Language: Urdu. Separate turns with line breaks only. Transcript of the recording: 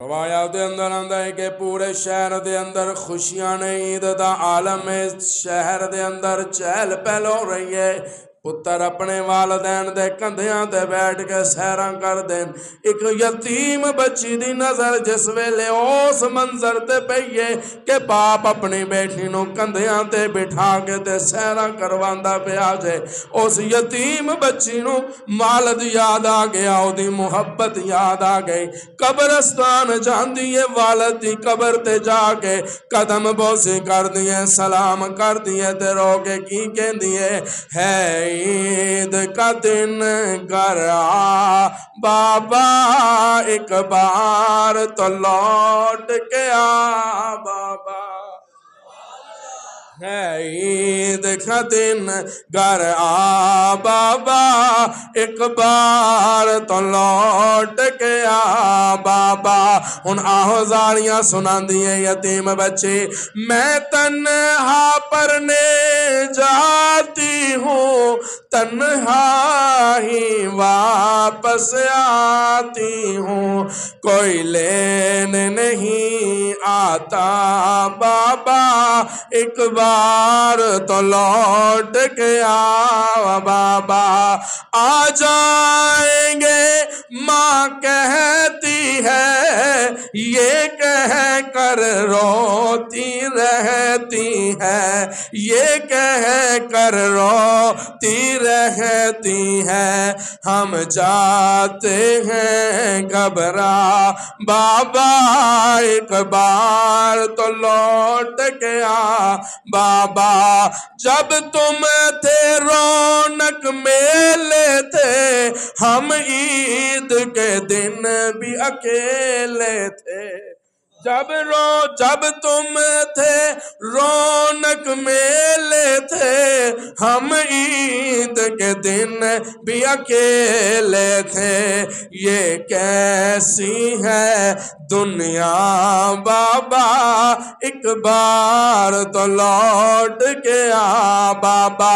روایات دے اندر آندا ہے کہ پورے شہر دے اندر خوشیاں نے، عید دا عالم ہے، شہر دے اندر چہل پہل ہو رہی ہے۔ پتر اپنے والدین دے کندھیاں تے بیٹھ کے سیراں کر دین۔ ایک یتیم بچی دی نظر جس ویلے اس منظر تے پئیے کہ باپ اپنی بیٹی نو کندھیاں تے بٹھا کے تے سیراں کرواندا پیا جے، اس یتیم بچی نو والد یاد آ گیا، او دی محبت یاد آ گئی۔ قبرستان جاندی ہے، والد دی قبر تے جا کے قدم بوسی کر دیے، سلام کر دیے تے رو کے کی کہندی ہے عید کا دن گھر آ بابا، ایک بار تو لوٹ کے آ بابا، ہے عید کا دن گھر آ بابا، ایک بار تو لوٹ کے آ بابا۔ ان آہوزاریاں سنان دیئے یتیم بچے، میں تنہا پرنے جاتی ہوں، تنہا ہی واپس آتی ہوں، کوئی لینے نہیں آتا بابا، ایک بار تو لوٹ کے آ بابا۔ آ جائیں گے ماں کہتی ہے، یہ کہہ کر روتی رہتی ہے، یہ کہہ کر روتی رہتی ہے، ہم جاتے ہیں گھبرا بابا، ایک بار تو لوٹ کے آ بابا۔ جب تم تھے رونق میلے تھے، ہم عید کے دن بھی اکیلے تھے، جب تم تھے رونق میلے تھے، ہم عید کے دن بھی اکیلے تھے، یہ کیسی ہے دنیا بابا، ایک بار تو لوٹ کے آ بابا۔